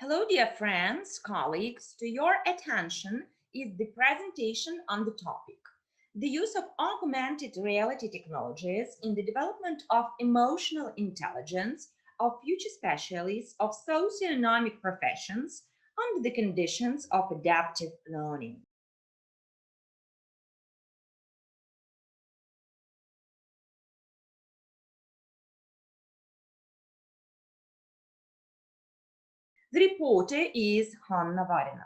Hello, dear friends, colleagues. To your attention is the presentation on the topic, the use of augmented reality technologies in the development of emotional intelligence of future specialists of socionomic professions under the conditions of adaptive learning. The reporter is Hanna Varina.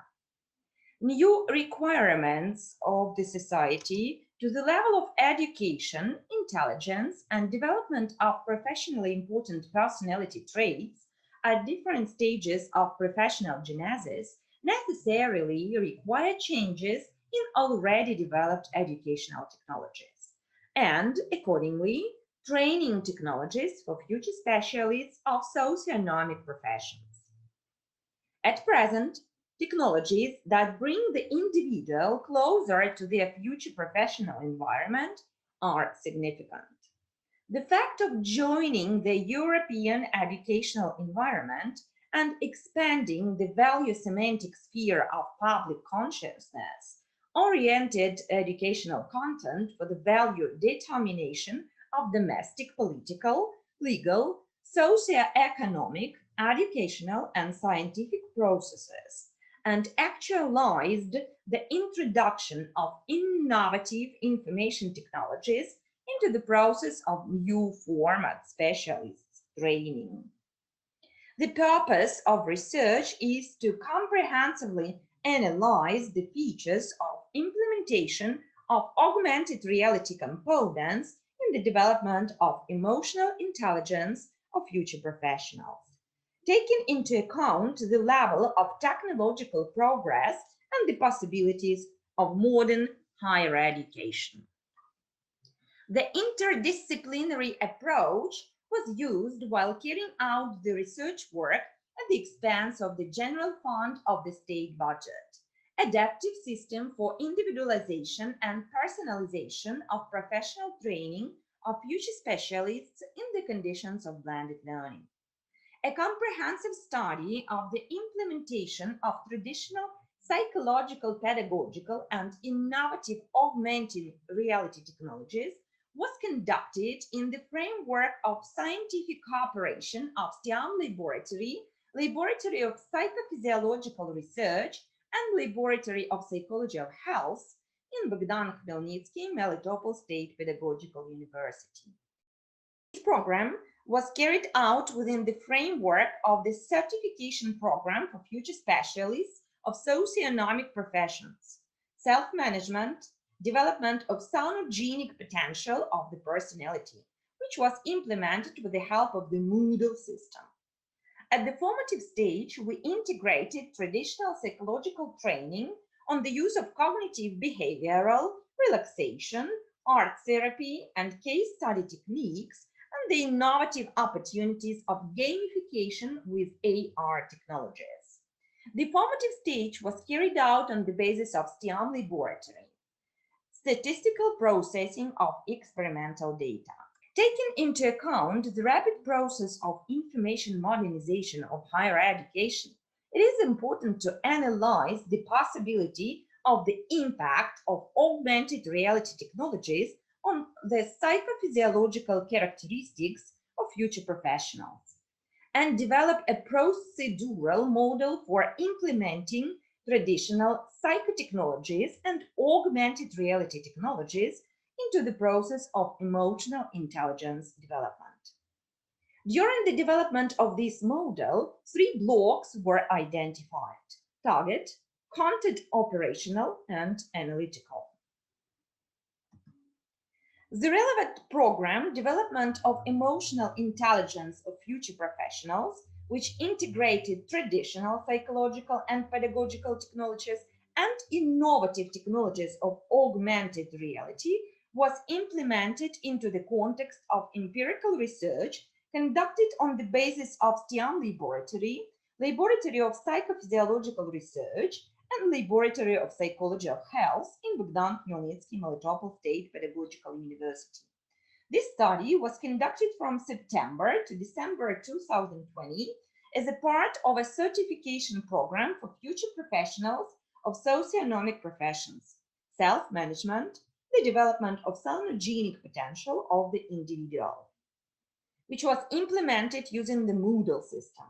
New requirements of the society to the level of education, intelligence, and development of professionally important personality traits at different stages of professional genesis necessarily require changes in already developed educational technologies, and accordingly, training technologies for future specialists of socionomic professions. At present, technologies that bring the individual closer to their future professional environment are significant. The fact of joining the European educational environment and expanding the value semantic sphere of public consciousness oriented educational content for the value determination of domestic, political, legal, socio-economic, educational, and scientific processes, and actualized the introduction of innovative information technologies into the process of new format specialists training. The purpose of research is to comprehensively analyze the features of implementation of augmented reality components in the development of emotional intelligence of future professionals, taking into account the level of technological progress and the possibilities of modern higher education. The interdisciplinary approach was used while carrying out the research work at the expense of the general fund of the state budget. Adaptive system for individualization and personalization of professional training of future specialists in the conditions of blended learning. A comprehensive study of the implementation of traditional psychological, pedagogical, and innovative augmented reality technologies was conducted in the framework of scientific cooperation of STIAM Laboratory, Laboratory of Psychophysiological Research, and Laboratory of Psychology of Health in Bogdan Khmelnytsky, Melitopol State Pedagogical University. This program was carried out within the framework of the certification program for future specialists of socionomic professions, self-management, development of sonogenic potential of the personality, which was implemented with the help of the Moodle system. At the formative stage, we integrated traditional psychological training on the use of cognitive behavioral, relaxation, art therapy, and case study techniques, and the innovative opportunities of gamification with AR technologies. The formative stage was carried out on the basis of STIAM Laboratory, statistical processing of experimental data. Taking into account the rapid process of information modernization of higher education, it is important to analyze the possibility of the impact of augmented reality technologies on the psychophysiological characteristics of future professionals, and develop a procedural model for implementing traditional psychotechnologies and augmented reality technologies into the process of emotional intelligence development. During the development of this model, three blocks were identified: target, content operational, and analytical. The relevant program development of emotional intelligence of future professionals, which integrated traditional psychological and pedagogical technologies and innovative technologies of augmented reality, was implemented into the context of empirical research conducted on the basis of STIAM Laboratory, Laboratory of Psychophysiological Research, and Laboratory of Psychology of Health in Bogdan Khmelnytsky, Melitopol State Pedagogical University. This study was conducted from September to December 2020 as a part of a certification program for future professionals of socionomic professions, self-management, the development of self-genic potential of the individual, which was implemented using the Moodle system.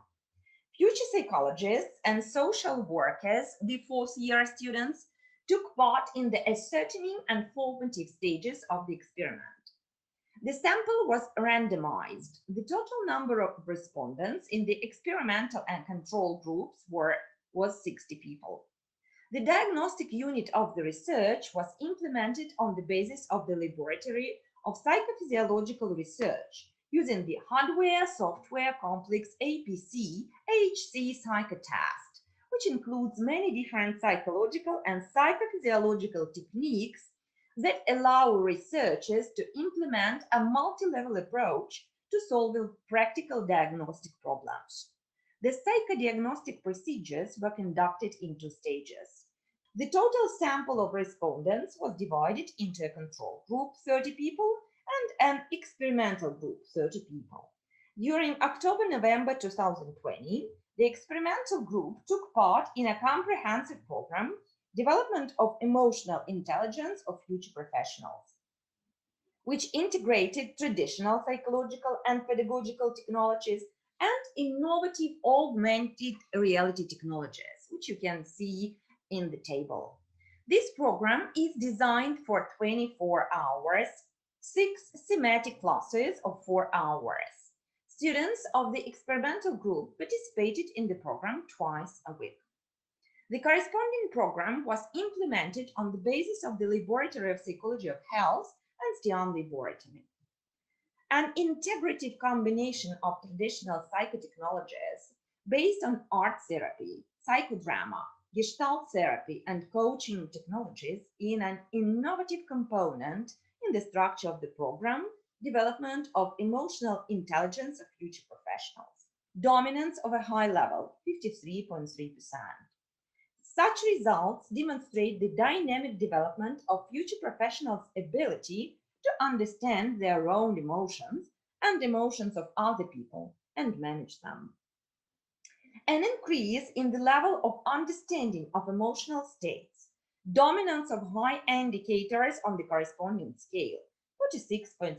Future psychologists and social workers, the fourth-year students, took part in the ascertaining and formative stages of the experiment. The sample was randomized. The total number of respondents in the experimental and control groups was 60 people. The diagnostic unit of the research was implemented on the basis of the Laboratory of Psychophysiological Research using the hardware-software complex APC-HC psychotest, which includes many different psychological and psychophysiological techniques that allow researchers to implement a multi-level approach to solving practical diagnostic problems. The psychodiagnostic procedures were conducted in 2 stages. The total sample of respondents was divided into a control group, 30 people, and an experimental group, 30 people. During October-November 2020, the experimental group took part in a comprehensive program, Development of Emotional Intelligence of Future Professionals, which integrated traditional psychological and pedagogical technologies and innovative augmented reality technologies, which you can see in the table. This program is designed for 24 hours, 6 thematic classes of 4 hours. Students of the experimental group participated in the program twice a week. The corresponding program was implemented on the basis of the Laboratory of Psychology of Health and STIAN Laboratory. An integrative combination of traditional psychotechnologies based on art therapy, psychodrama, gestalt therapy, and coaching technologies in an innovative component in the structure of the program, Development of Emotional Intelligence of Future Professionals. Dominance of a high level, 53.3%. Such results demonstrate the dynamic development of future professionals' ability to understand their own emotions and emotions of other people and manage them. An increase in the level of understanding of emotional states, dominance of high indicators on the corresponding scale, 46.7%.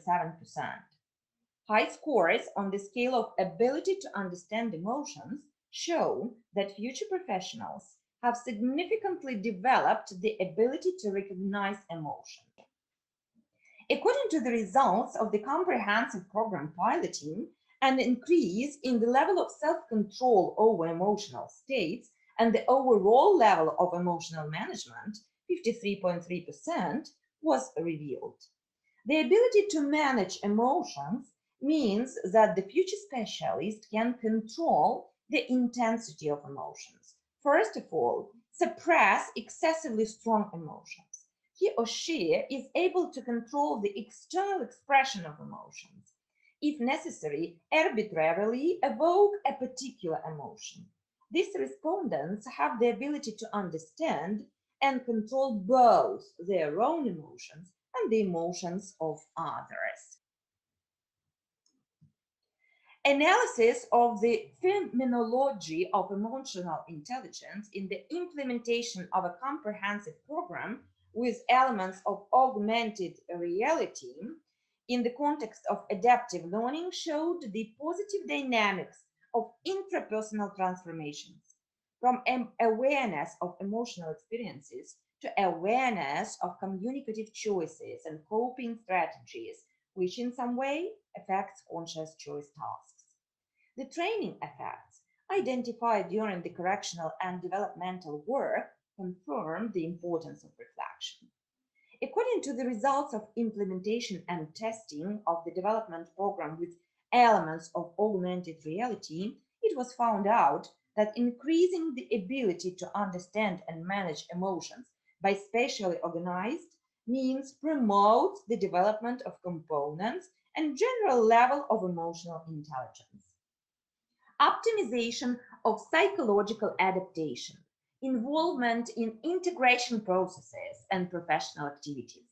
High scores on the scale of ability to understand emotions show that future professionals have significantly developed the ability to recognize emotion. According to the results of the comprehensive program piloting, an increase in the level of self-control over emotional states and the overall level of emotional management, 53.3%, was revealed. The ability to manage emotions means that the future specialist can control the intensity of emotions. First of all, suppress excessively strong emotions. He or she is able to control the external expression of emotions. If necessary, arbitrarily evoke a particular emotion. These respondents have the ability to understand and control both their own emotions and the emotions of others. Analysis of the phenomenology of emotional intelligence in the implementation of a comprehensive program with elements of augmented reality in the context of adaptive learning showed the positive dynamics of intrapersonal transformations from awareness of emotional experiences to awareness of communicative choices and coping strategies, which in some way affects conscious choice tasks. The training effects identified during the correctional and developmental work confirm the importance of reflection. According to the results of implementation and testing of the development program with elements of augmented reality, it was found out that increasing the ability to understand and manage emotions by spatially organized means promotes the development of components and general level of emotional intelligence. Optimization of psychological adaptation, involvement in integration processes and professional activities.